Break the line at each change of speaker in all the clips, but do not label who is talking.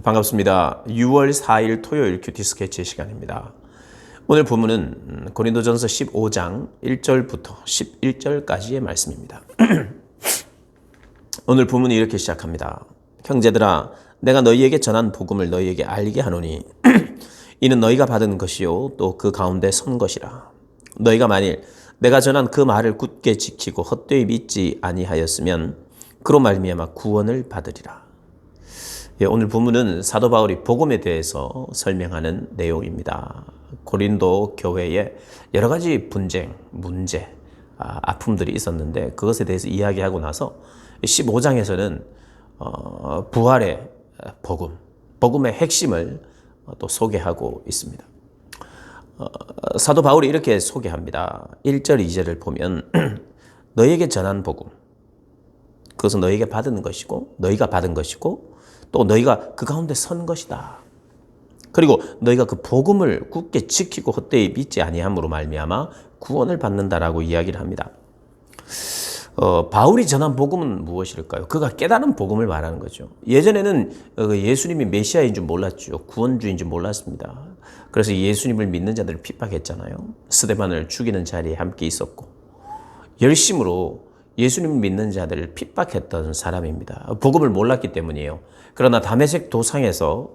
반갑습니다. 6월 4일 토요일 큐티 스케치 시간입니다. 오늘 본문은 고린도전서 15장 1절부터 11절까지의 말씀입니다. 오늘 본문이 이렇게 시작합니다. 형제들아, 내가 너희에게 전한 복음을 너희에게 알게 하노니 이는 너희가 받은 것이요 또 그 가운데 선 것이라. 너희가 만일 내가 전한 그 말을 굳게 지키고 헛되이 믿지 아니하였으면 그로 말미암아 구원을 받으리라. 오늘 본문은 사도 바울이 복음에 대해서 설명하는 내용입니다. 고린도 교회에 여러 가지 분쟁, 문제, 아픔들이 있었는데 그것에 대해서 이야기하고 나서 15장에서는 부활의 복음, 복음의 핵심을 또 소개하고 있습니다. 사도 바울이 이렇게 소개합니다. 1절, 2절을 보면 너희에게 전한 복음, 그것은 너희에게 받은 것이고 너희가 받은 것이고 또 너희가 그 가운데 선 것이다. 그리고 너희가 그 복음을 굳게 지키고 헛되이 믿지 아니함으로 말미암아 구원을 받는다라고 이야기를 합니다. 바울이 전한 복음은 무엇일까요? 그가 깨달은 복음을 말하는 거죠. 예전에는 예수님이 메시아인 줄 몰랐죠. 구원주인 줄 몰랐습니다. 그래서 예수님을 믿는 자들을 핍박했잖아요. 스데반을 죽이는 자리에 함께 있었고 열심으로 예수님을 믿는 자들을 핍박했던 사람입니다. 복음을 몰랐기 때문이에요. 그러나 다메섹 도상에서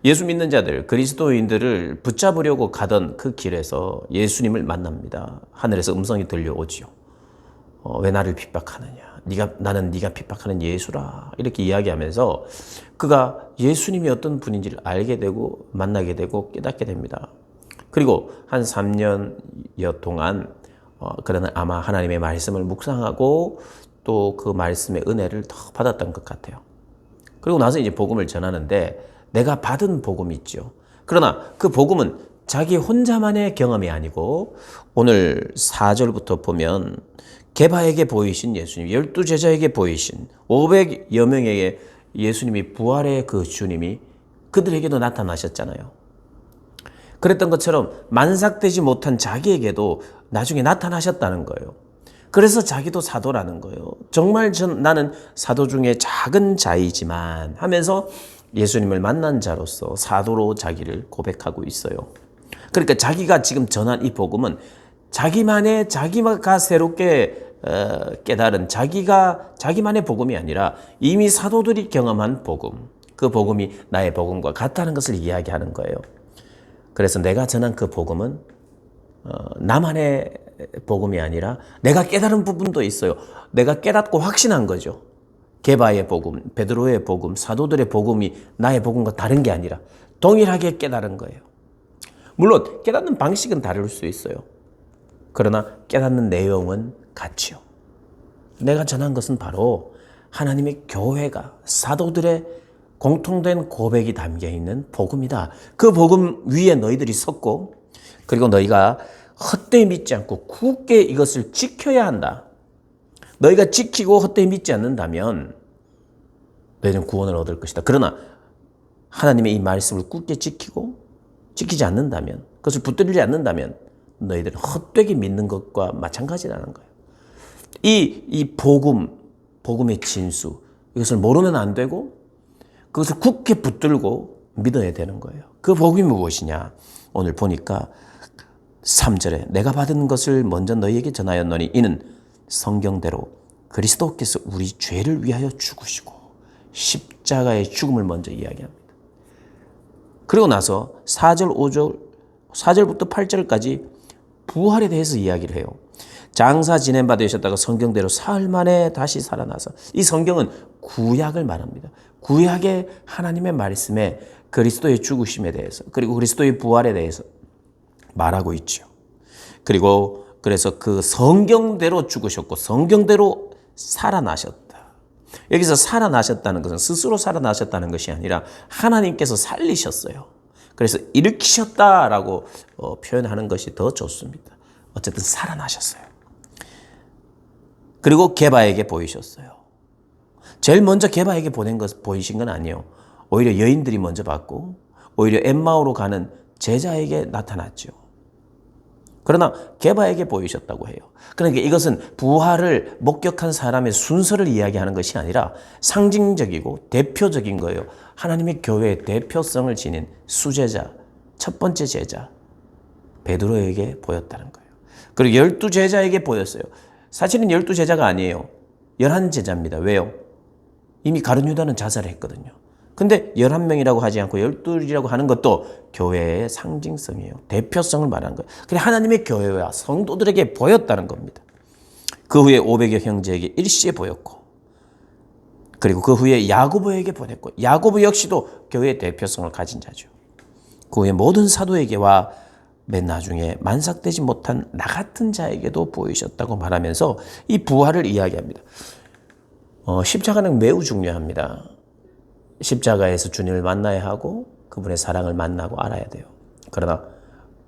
예수 믿는 자들, 그리스도인들을 붙잡으려고 가던 그 길에서 예수님을 만납니다. 하늘에서 음성이 들려오지요. 왜 나를 핍박하느냐? 나는 네가 핍박하는 예수라. 이렇게 이야기하면서 그가 예수님이 어떤 분인지를 알게 되고 만나게 되고 깨닫게 됩니다. 그리고 한 3년여 동안 그러나 아마 하나님의 말씀을 묵상하고 또 그 말씀의 은혜를 더 받았던 것 같아요. 그리고 나서 이제 복음을 전하는데 내가 받은 복음이 있죠. 그러나 그 복음은 자기 혼자만의 경험이 아니고 오늘 4절부터 보면 게바에게 보이신 예수님, 12제자에게 보이신 500여 명에게 예수님이 부활의 그 주님이 그들에게도 나타나셨잖아요. 그랬던 것처럼 만삭되지 못한 자기에게도 나중에 나타나셨다는 거예요. 그래서 자기도 사도라는 거예요. 정말 나는 사도 중에 작은 자이지만 하면서 예수님을 만난 자로서 사도로 자기를 고백하고 있어요. 그러니까 자기가 지금 전한 이 복음은 자기가 새롭게 깨달은 자기만의 복음이 아니라 이미 사도들이 경험한 복음, 그 복음이 나의 복음과 같다는 것을 이야기하는 거예요. 그래서 내가 전한 그 복음은 나만의 복음이 아니라 내가 깨달은 부분도 있어요. 내가 깨닫고 확신한 거죠. 게바의 복음, 베드로의 복음, 사도들의 복음이 나의 복음과 다른 게 아니라 동일하게 깨달은 거예요. 물론 깨닫는 방식은 다를 수 있어요. 그러나 깨닫는 내용은 같지요. 내가 전한 것은 바로 하나님의 교회가 사도들의 공통된 고백이 담겨있는 복음이다. 그 복음 위에 너희들이 섰고 그리고 너희가 헛되이 믿지 않고 굳게 이것을 지켜야 한다. 너희가 지키고 헛되이 믿지 않는다면 너희는 구원을 얻을 것이다. 그러나 하나님의 이 말씀을 굳게 지키지 않는다면, 그것을 붙들지 않는다면 너희들은 헛되게 믿는 것과 마찬가지라는 거예요. 이 복음의 진수, 이것을 모르면 안 되고 그것을 굳게 붙들고 믿어야 되는 거예요. 그 복음이 무엇이냐? 오늘 보니까 3절에 내가 받은 것을 먼저 너희에게 전하였노니 이는 성경대로 그리스도께서 우리 죄를 위하여 죽으시고 십자가의 죽음을 먼저 이야기합니다. 그리고 나서 4절부터 8절까지 부활에 대해서 이야기를 해요. 장사 지낸 바 되셨다가 성경대로 사흘 만에 다시 살아나서, 이 성경은 구약을 말합니다. 구약의 하나님의 말씀에 그리스도의 죽으심에 대해서 그리고 그리스도의 부활에 대해서 말하고 있죠. 그리고 그래서 그 성경대로 죽으셨고 성경대로 살아나셨다. 여기서 살아나셨다는 것은 스스로 살아나셨다는 것이 아니라 하나님께서 살리셨어요. 그래서 일으키셨다라고 표현하는 것이 더 좋습니다. 어쨌든 살아나셨어요. 그리고 게바에게 보이셨어요. 제일 먼저 게바에게 보이신 건 아니에요. 오히려 여인들이 먼저 봤고 오히려 엠마오로 가는 제자에게 나타났죠. 그러나 게바에게 보이셨다고 해요. 그러니까 이것은 부활을 목격한 사람의 순서를 이야기하는 것이 아니라 상징적이고 대표적인 거예요. 하나님의 교회의 대표성을 지닌 수제자, 첫 번째 제자 베드로에게 보였다는 거예요. 그리고 12제자에게 보였어요. 사실은 12제자가 아니에요. 11제자입니다. 왜요? 이미 가룟 유다는 자살을 했거든요. 근데 11명이라고 하지 않고 12이라고 하는 것도 교회의 상징성이에요. 대표성을 말하는 거예요. 그래 하나님의 교회와 성도들에게 보였다는 겁니다. 그 후에 500여 형제에게 일시에 보였고, 그리고 그 후에 야고보에게 보냈고, 야고보 역시도 교회의 대표성을 가진 자죠. 그 후에 모든 사도에게와 맨 나중에 만삭되지 못한 나 같은 자에게도 보이셨다고 말하면서 이 부활을 이야기합니다. 십자가는 매우 중요합니다. 십자가에서 주님을 만나야 하고 그분의 사랑을 만나고 알아야 돼요. 그러나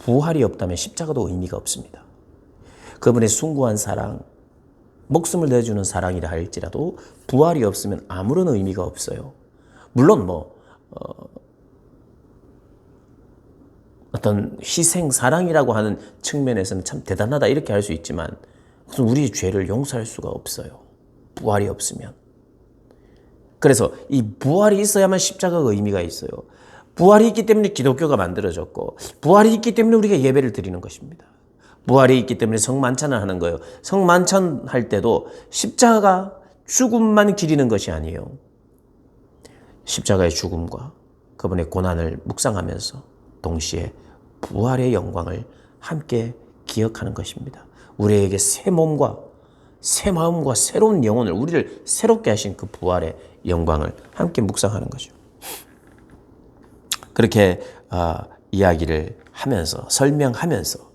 부활이 없다면 십자가도 의미가 없습니다. 그분의 숭고한 사랑, 목숨을 내주는 사랑이라 할지라도 부활이 없으면 아무런 의미가 없어요. 물론 어떤 희생, 사랑이라고 하는 측면에서는 참 대단하다 이렇게 할 수 있지만 우리의 죄를 용서할 수가 없어요. 부활이 없으면. 그래서 이 부활이 있어야만 십자가가 의미가 있어요. 부활이 있기 때문에 기독교가 만들어졌고, 부활이 있기 때문에 우리가 예배를 드리는 것입니다. 부활이 있기 때문에 성만찬을 하는 거예요. 성만찬 할 때도 십자가 죽음만 기리는 것이 아니에요. 십자가의 죽음과 그분의 고난을 묵상하면서 동시에 부활의 영광을 함께 기억하는 것입니다. 우리에게 새 몸과 새 마음과 새로운 영혼을, 우리를 새롭게 하신 그 부활의 영광을 함께 묵상하는 거죠. 그렇게 이야기를 하면서, 설명하면서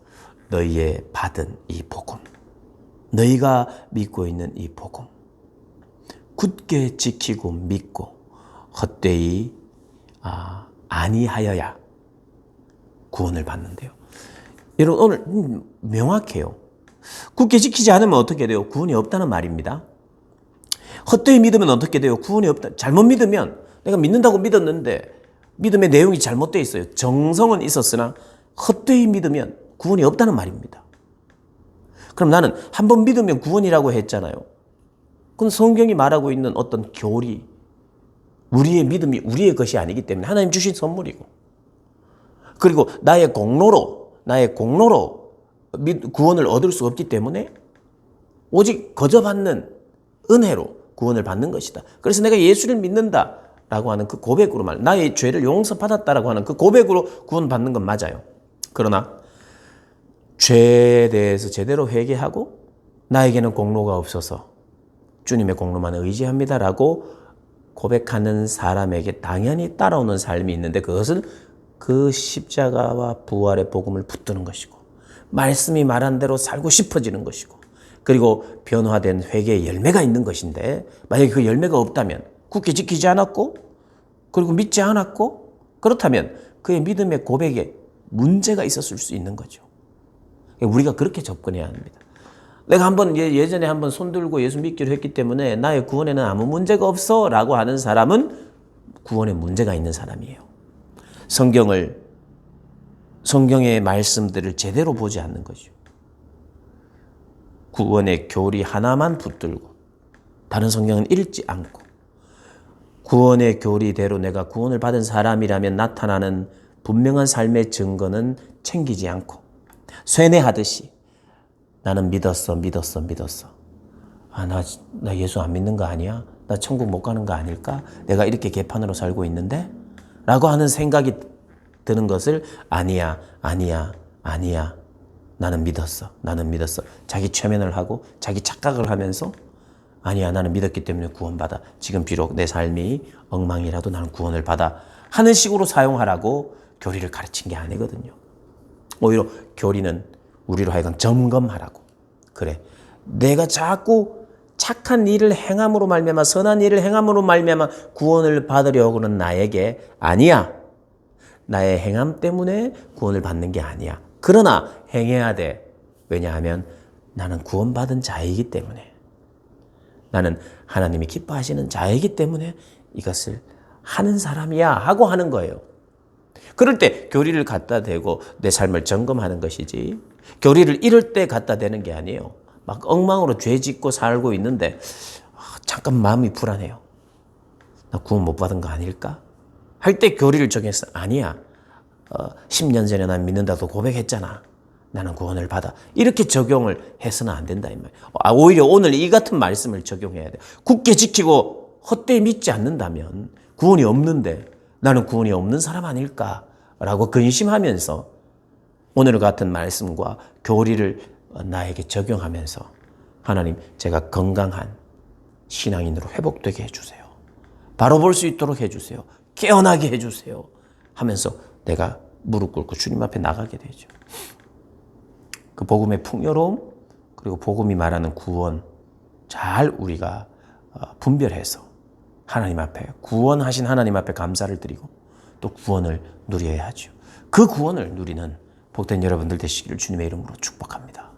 너희의 받은 이 복음, 너희가 믿고 있는 이 복음, 굳게 지키고 믿고 헛되이 아니하여야 구원을 받는데요. 여러분 오늘 명확해요. 굳게 지키지 않으면 어떻게 돼요? 구원이 없다는 말입니다. 헛되이 믿으면 어떻게 돼요? 구원이 없다. 잘못 믿으면, 내가 믿는다고 믿었는데 믿음의 내용이 잘못되어 있어요. 정성은 있었으나 헛되이 믿으면 구원이 없다는 말입니다. 그럼 나는 한 번 믿으면 구원이라고 했잖아요. 그건 성경이 말하고 있는 어떤 교리, 우리의 믿음이 우리의 것이 아니기 때문에 하나님 주신 선물이고, 그리고 나의 공로로 구원을 얻을 수 없기 때문에 오직 거저받는 은혜로 구원을 받는 것이다. 그래서 내가 예수를 믿는다라고 하는 그 고백으로 나의 죄를 용서받았다라고 하는 그 고백으로 구원받는 건 맞아요. 그러나 죄에 대해서 제대로 회개하고 나에게는 공로가 없어서 주님의 공로만 의지합니다라고 고백하는 사람에게 당연히 따라오는 삶이 있는데, 그것은 그 십자가와 부활의 복음을 붙드는 것이고, 말씀이 말한 대로 살고 싶어지는 것이고, 그리고 변화된 회개의 열매가 있는 것인데, 만약에 그 열매가 없다면, 굳게 지키지 않았고 그리고 믿지 않았고, 그렇다면 그의 믿음의 고백에 문제가 있었을 수 있는 거죠. 우리가 그렇게 접근해야 합니다. 내가 예전에 한번 손들고 예수 믿기로 했기 때문에 나의 구원에는 아무 문제가 없어 라고 하는 사람은 구원에 문제가 있는 사람이에요. 성경의 말씀들을 제대로 보지 않는 거죠. 구원의 교리 하나만 붙들고 다른 성경은 읽지 않고, 구원의 교리대로 내가 구원을 받은 사람이라면 나타나는 분명한 삶의 증거는 챙기지 않고, 쇠뇌하듯이 나는 믿었어. 나 예수 안 믿는 거 아니야? 나 천국 못 가는 거 아닐까? 내가 이렇게 개판으로 살고 있는데? 라고 하는 생각이 드는 것을 아니야. 나는 믿었어. 자기 최면을 하고 자기 착각을 하면서 아니야, 나는 믿었기 때문에 구원받아. 지금 비록 내 삶이 엉망이라도 나는 구원을 받아. 하는 식으로 사용하라고 교리를 가르친 게 아니거든요. 오히려 교리는 우리로 하여금 점검하라고. 그래, 내가 자꾸 착한 일을 행함으로 말미암아, 선한 일을 행함으로 말미암아 구원을 받으려고 하는 나에게 아니야. 나의 행함 때문에 구원을 받는 게 아니야. 그러나 행해야 돼. 왜냐하면 나는 구원받은 자이기 때문에, 나는 하나님이 기뻐하시는 자이기 때문에 이것을 하는 사람이야 하고 하는 거예요. 그럴 때 교리를 갖다 대고 내 삶을 점검하는 것이지, 교리를 잃을 때 갖다 대는 게 아니에요. 막 엉망으로 죄 짓고 살고 있는데 잠깐 마음이 불안해요. 나 구원 못 받은 거 아닐까? 할 때 교리를 적용해서 아니야. 10년 전에 난 믿는다고 고백했잖아. 나는 구원을 받아. 이렇게 적용을 해서는 안 된다 이 말이에요. 오히려 오늘 이 같은 말씀을 적용해야 돼. 굳게 지키고 헛되이 믿지 않는다면 구원이 없는데 나는 구원이 없는 사람 아닐까라고 근심하면서 오늘 같은 말씀과 교리를 나에게 적용하면서 하나님 제가 건강한 신앙인으로 회복되게 해주세요. 바로 볼 수 있도록 해주세요. 깨어나게 해주세요. 하면서 내가 무릎 꿇고 주님 앞에 나가게 되죠. 그 복음의 풍요로움 그리고 복음이 말하는 구원 잘 우리가 분별해서 하나님 앞에 구원하신 하나님 앞에 감사를 드리고 또 구원을 누려야 하죠. 그 구원을 누리는 복된 여러분들 되시기를 주님의 이름으로 축복합니다.